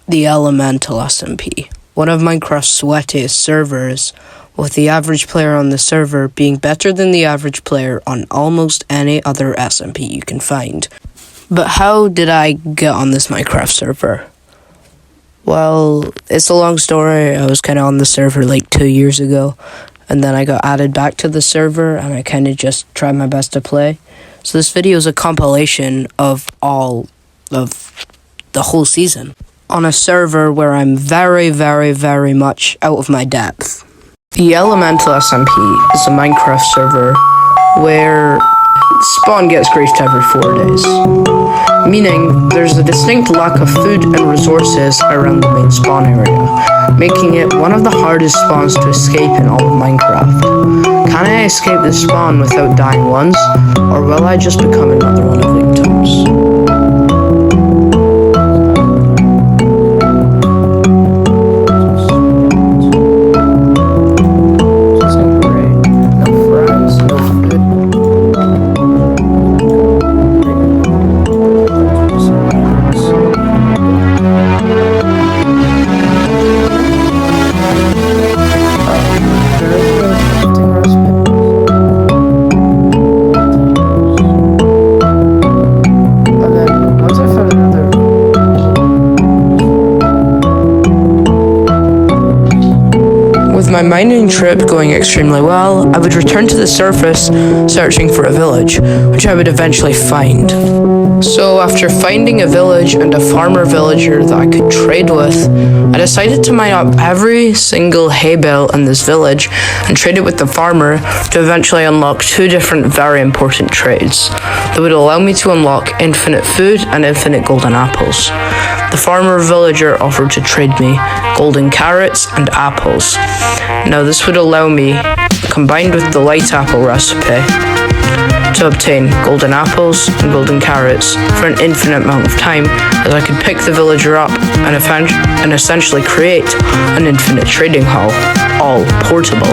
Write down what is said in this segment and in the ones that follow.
the Elemental SMP, one of Minecraft's sweatiest servers, with the average player on the server being better than the average player on almost any other SMP you can find. But how did I get on this Minecraft server? Well, it's a long story. I was kind of on the server like 2 years ago, and then I got added back to the server, and I kind of just tried my best to play. So this video is a compilation of all of the whole season on a server where I'm very, very, very much out of my depth. The Elemental SMP is a Minecraft server where spawn gets griefed every 4 days, meaning there's a distinct lack of food and resources around the main spawn area, making it one of the hardest spawns to escape in all of Minecraft. Can I escape this spawn without dying once, or will I just become another one of the victims? My mining trip going extremely well, I would return to the surface searching for a village, which I would eventually find. So after finding a village and a farmer villager that I could trade with, I decided to mine up every single hay bale in this village and trade it with the farmer to eventually unlock 2 different very important trades that would allow me to unlock infinite food and infinite golden apples. The farmer villager offered to trade me golden carrots and apples. Now this would allow me, combined with the light apple recipe, to obtain golden apples and golden carrots for an infinite amount of time, as I could pick the villager up and essentially create an infinite trading hall, all portable.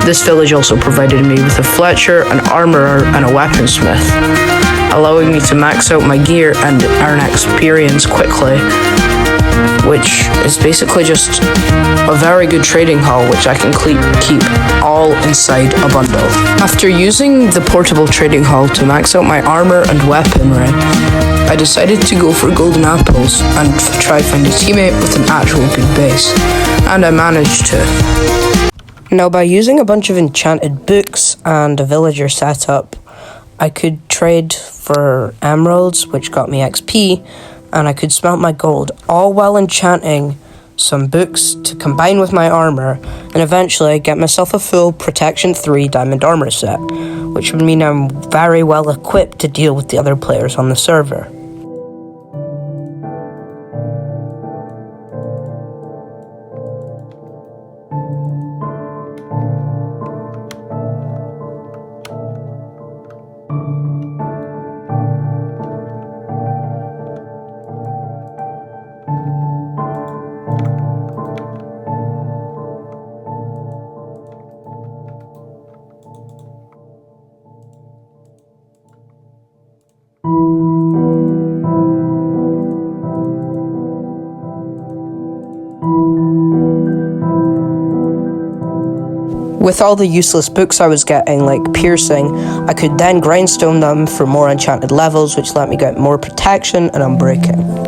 This village also provided me with a Fletcher, an armorer, and a weaponsmith, allowing me to max out my gear and earn experience quickly, which is basically just a very good trading hall which I can keep all inside a bundle. After using the portable trading hall to max out my armor and weaponry, I decided to go for golden apples and try find a teammate with an actual good base, and I managed to. Now by using a bunch of enchanted books and a villager setup, I could trade for emeralds, which got me XP, and I could smelt my gold, all while enchanting some books to combine with my armor, and eventually get myself a full Protection 3 diamond armor set, which would mean I'm very well equipped to deal with the other players on the server. With all the useless books I was getting, like piercing, I could then grindstone them for more enchanted levels, which let me get more protection and unbreaking.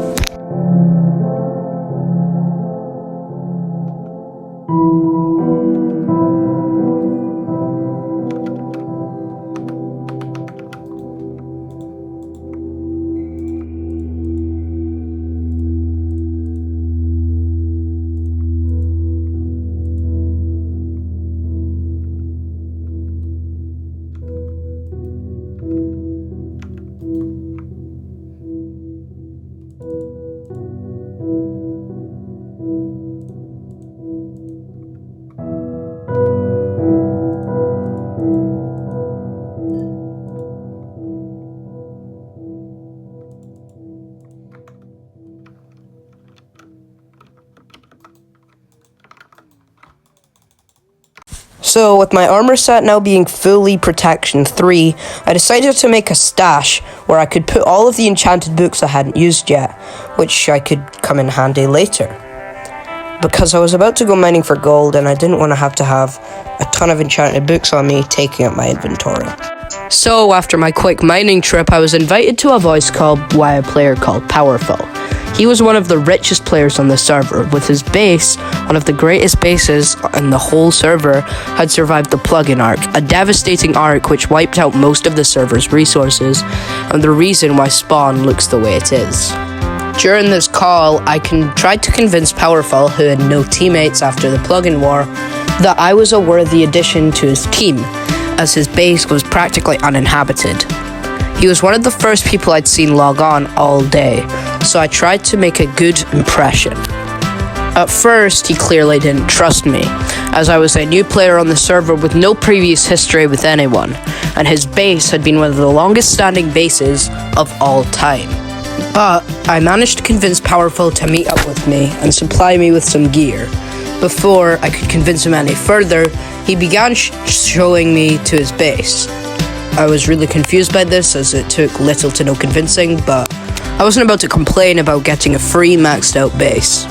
So with my armor set now being fully Protection 3, I decided to make a stash where I could put all of the enchanted books I hadn't used yet, which I could come in handy later. Because I was about to go mining for gold and I didn't want to have a ton of enchanted books on me taking up my inventory. So after my quick mining trip, I was invited to a voice call by a player called Powerful. He was one of the richest players on the server. With his base, one of the greatest bases in the whole server, had survived the plugin arc, a devastating arc which wiped out most of the server's resources, and the reason why Spawn looks the way it is. During this call, I tried to convince Powerful, who had no teammates after the plugin war, that I was a worthy addition to his team, as his base was practically uninhabited. He was one of the first people I'd seen log on all day, so I tried to make a good impression. At first, he clearly didn't trust me, as I was a new player on the server with no previous history with anyone, and his base had been one of the longest standing bases of all time. But I managed to convince Powerful to meet up with me and supply me with some gear. Before I could convince him any further, he began showing me to his base. I was really confused by this, as it took little to no convincing, but I wasn't about to complain about getting a free maxed out base.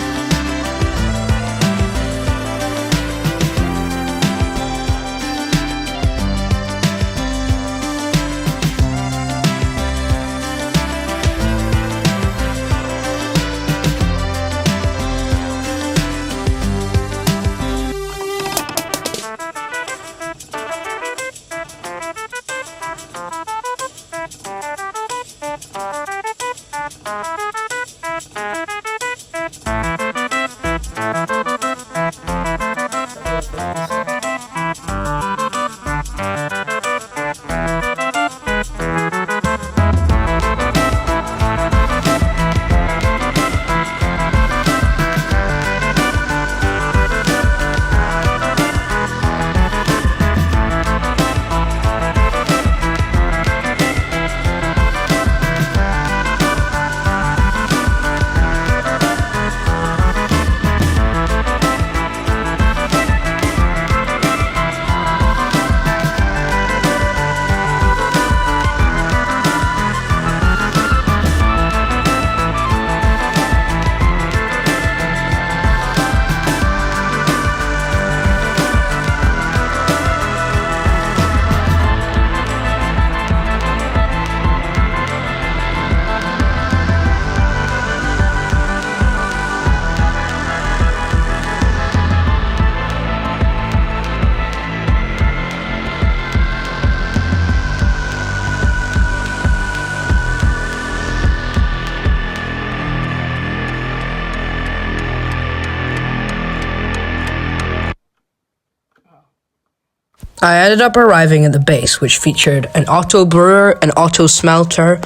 I ended up arriving at the base, which featured an auto brewer, an auto smelter,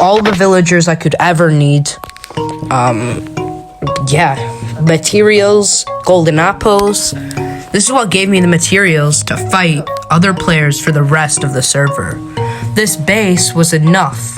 all the villagers I could ever need. Materials, golden apples. This is what gave me the materials to fight other players for the rest of the server. This base was enough.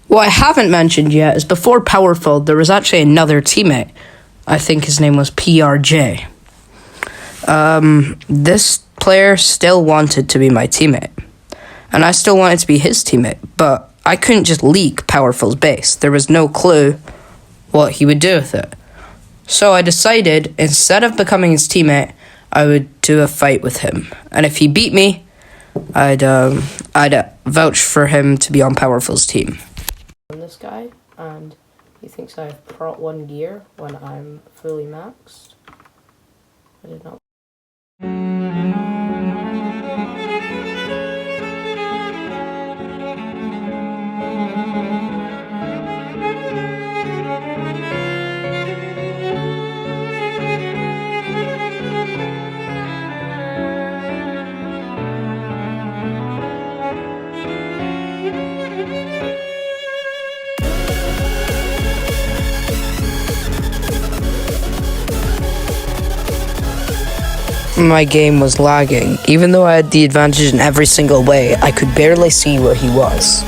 What I haven't mentioned yet is before Powerful, there was actually another teammate. I think his name was PRJ. This player still wanted to be my teammate. And I still wanted to be his teammate, but I couldn't just leak Powerful's base. There was no clue what he would do with it. So I decided, instead of becoming his teammate, I would do a fight with him. And if he beat me, I'd vouch for him to be on Powerful's team. This guy, and he thinks I have Prot 1 gear when I'm fully maxed. I did not. My game was lagging. Even though I had the advantage in every single way, I could barely see where he was.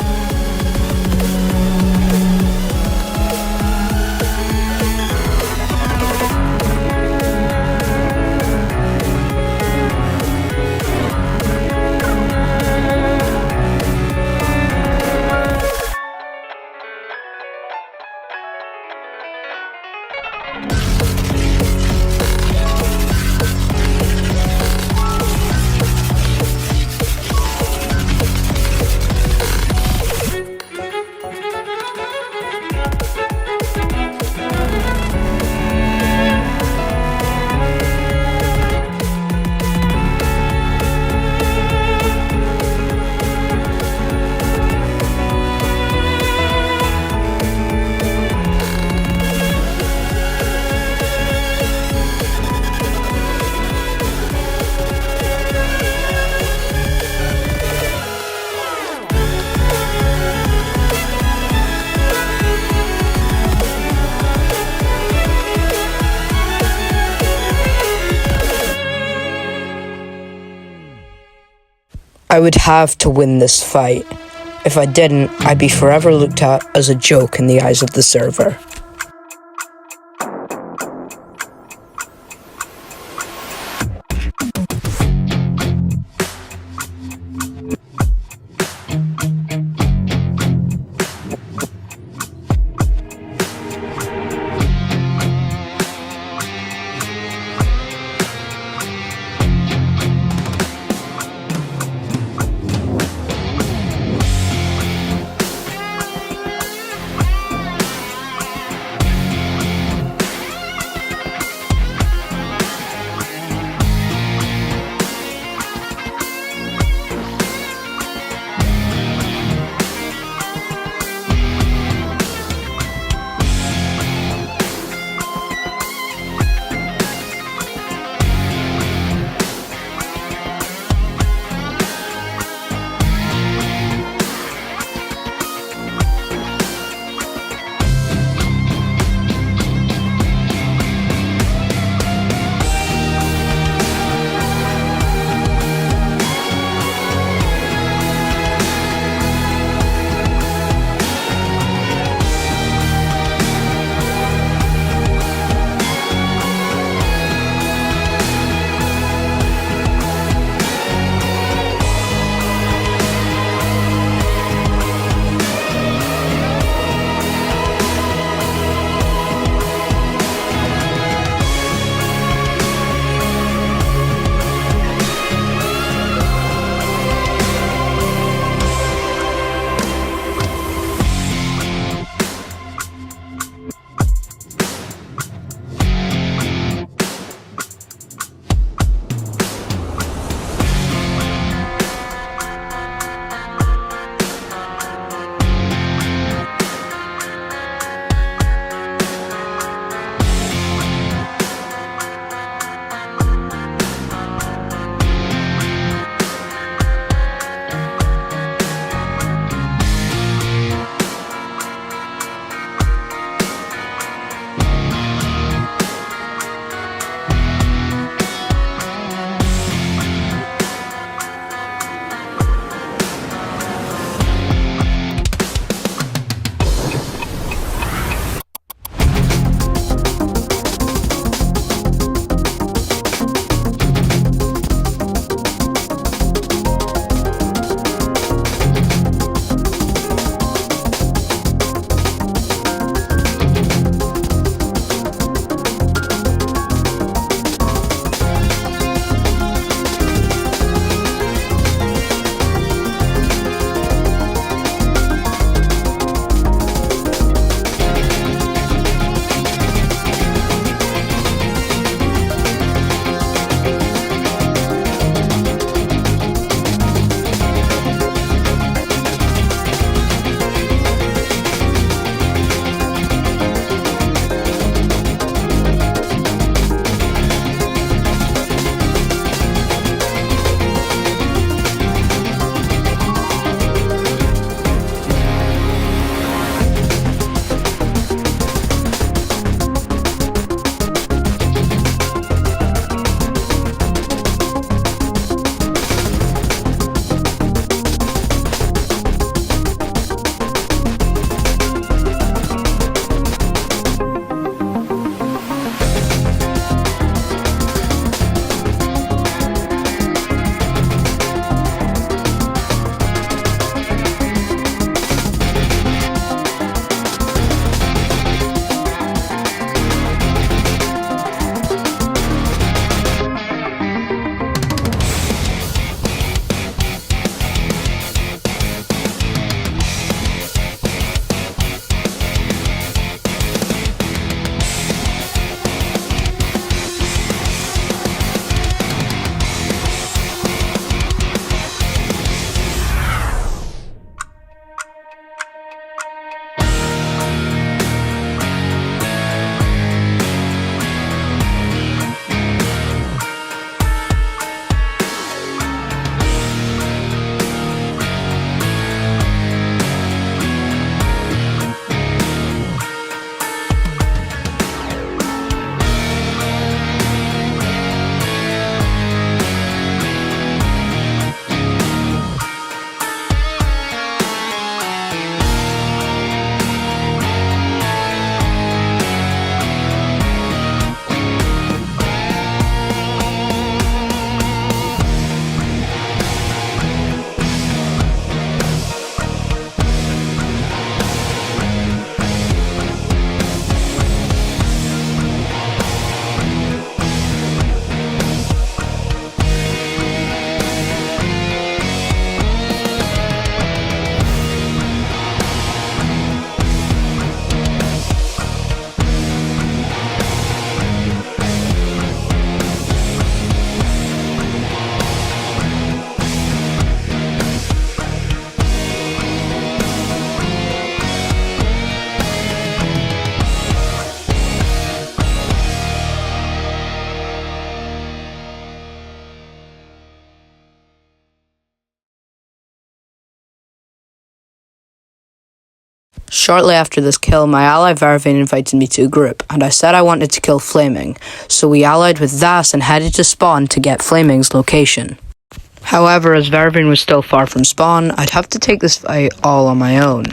I would have to win this fight. If I didn't, I'd be forever looked at as a joke in the eyes of the server. Shortly after this kill, my ally Vervain invited me to a group, and I said I wanted to kill Flaming, so we allied with Das and headed to spawn to get Flaming's location. However, as Vervain was still far from spawn, I'd have to take this fight all on my own.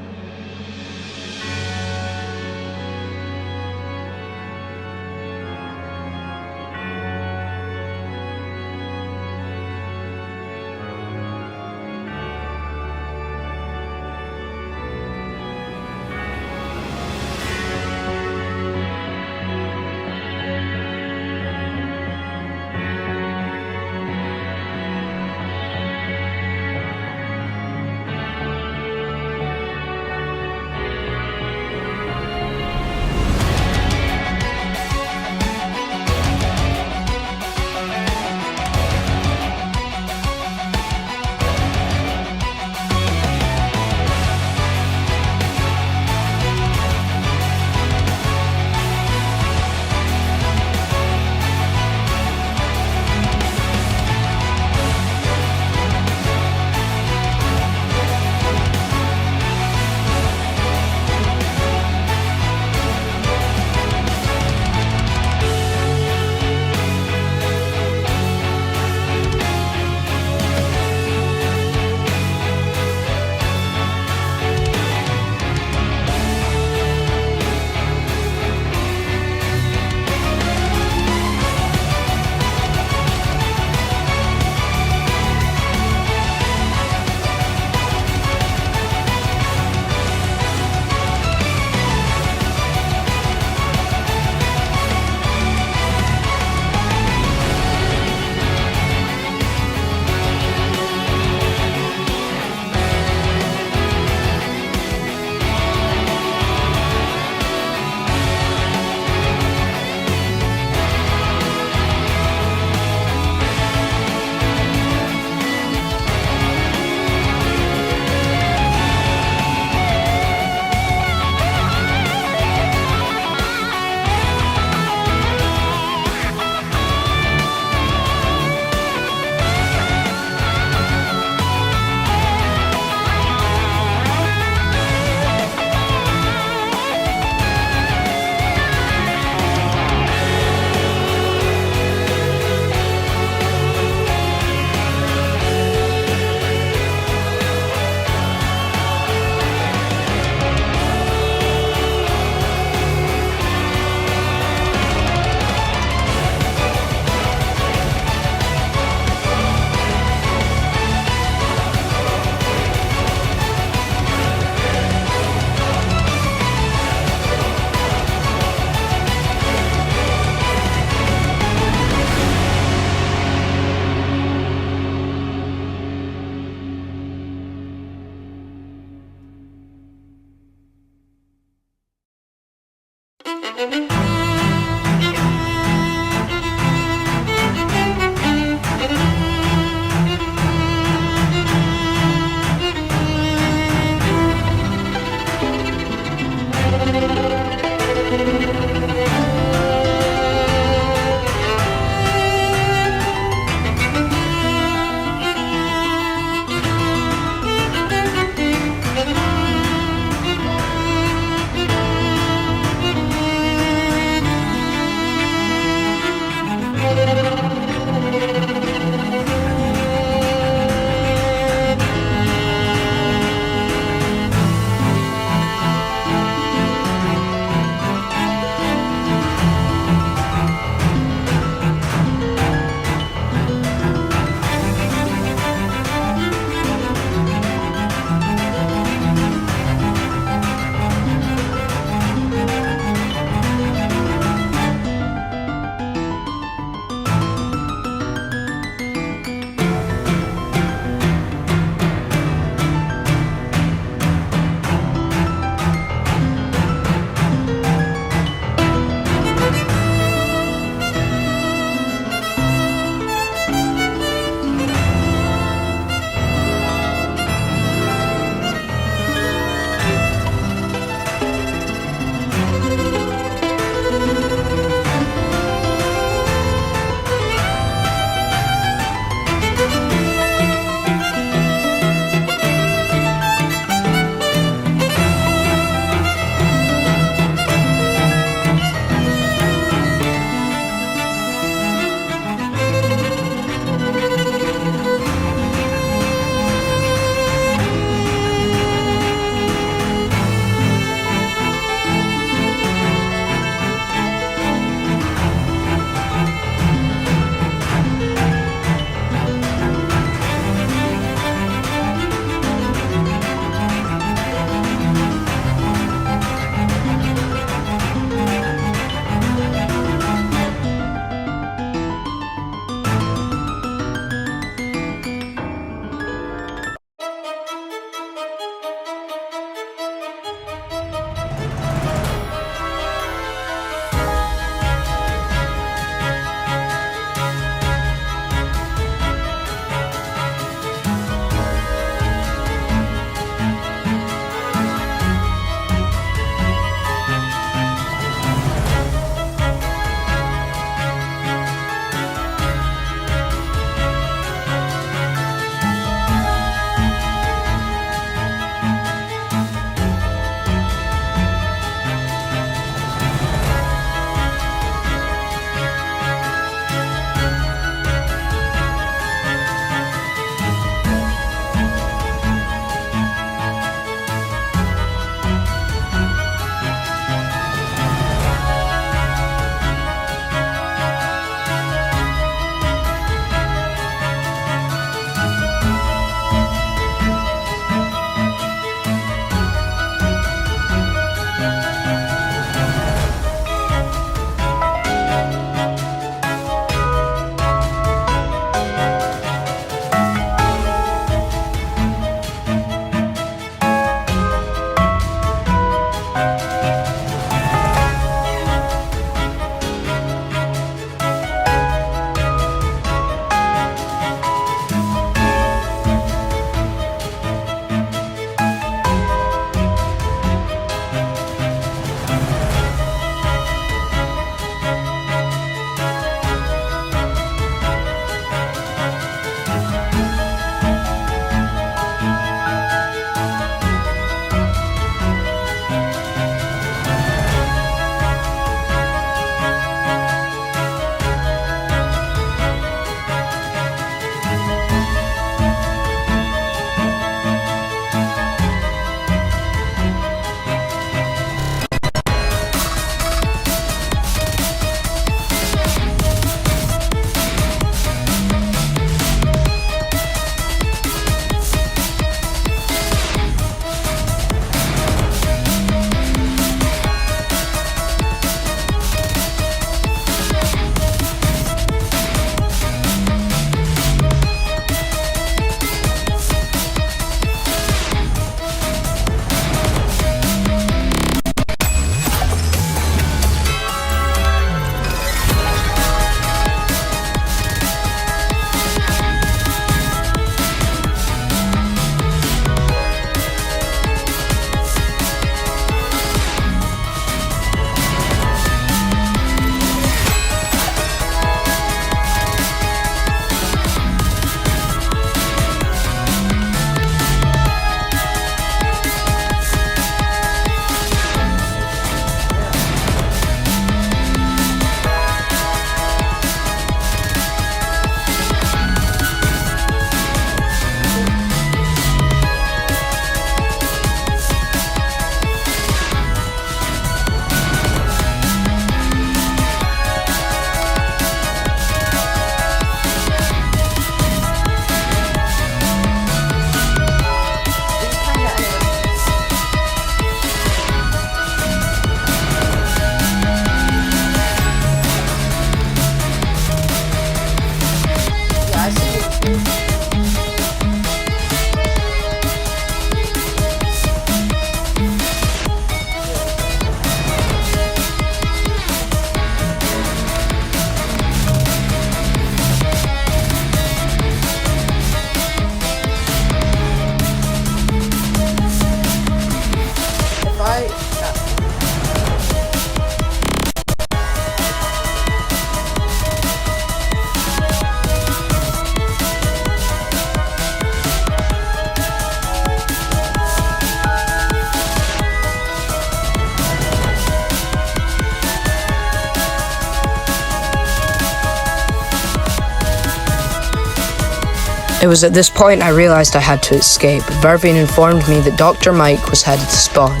It was at this point I realized I had to escape. Vervine informed me that Dr. Mike was headed to spawn.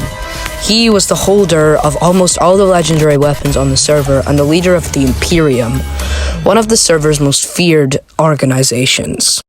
He was the holder of almost all the legendary weapons on the server and the leader of the Imperium, one of the server's most feared organizations.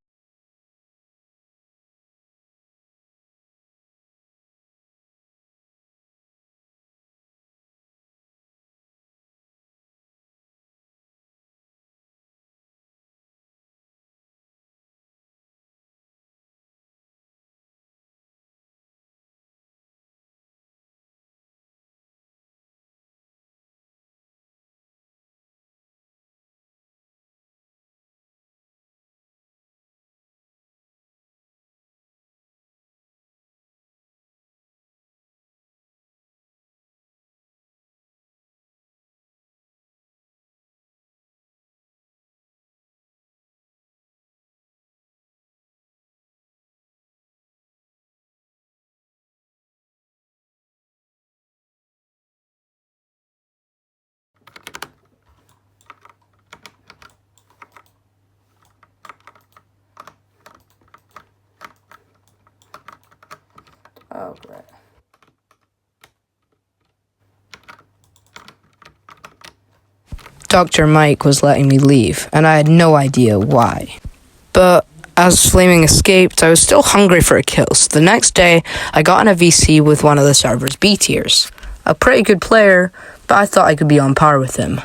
Oh, great. Dr. Mike was letting me leave, and I had no idea why. But as Flaming escaped, I was still hungry for a kill, so the next day I got in a VC with one of the server's B tiers. A pretty good player, but I thought I could be on par with him.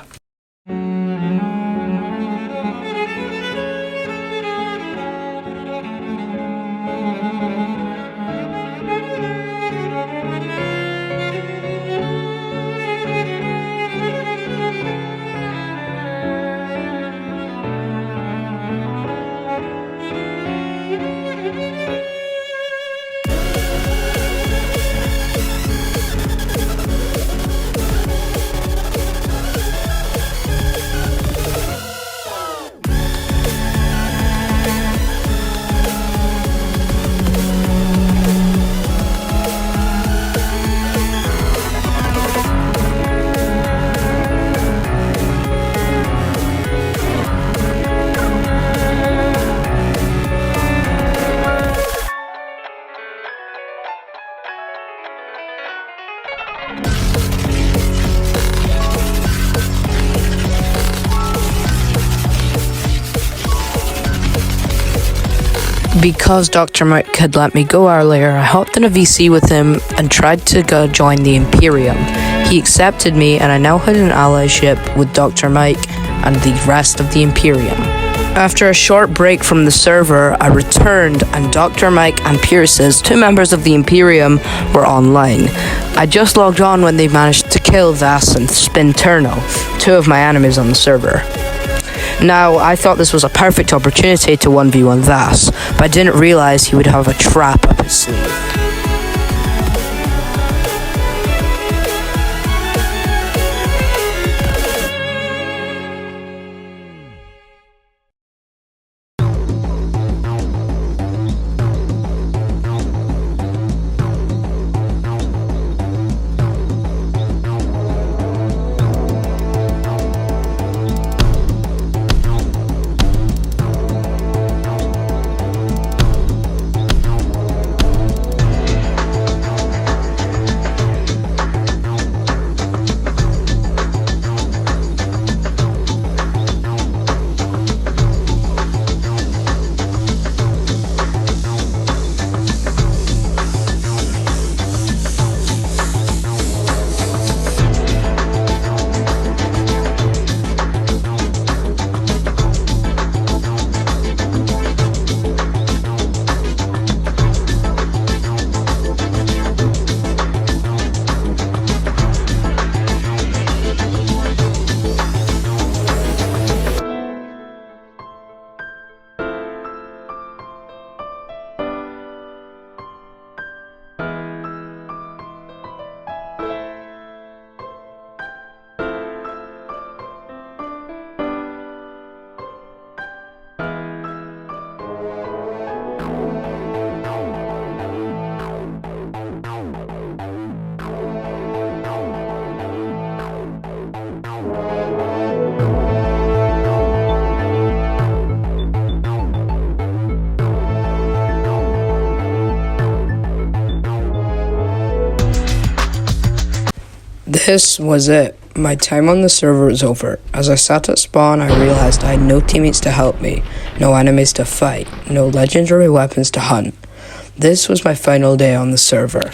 Because Dr. Mike had let me go earlier, I hopped in a VC with him and tried to go join the Imperium. He accepted me and I now had an allyship with Dr. Mike and the rest of the Imperium. After a short break from the server, I returned and Dr. Mike and Pierce's, two members of the Imperium, were online. I just logged on when they managed to kill Vas and Spinterno, two of my enemies on the server. Now, I thought this was a perfect opportunity to 1v1 Vas, but I didn't realize he would have a trap up his sleeve. This was it. My time on the server was over. As I sat at spawn, I realized I had no teammates to help me, no enemies to fight, no legendary weapons to hunt. This was my final day on the server.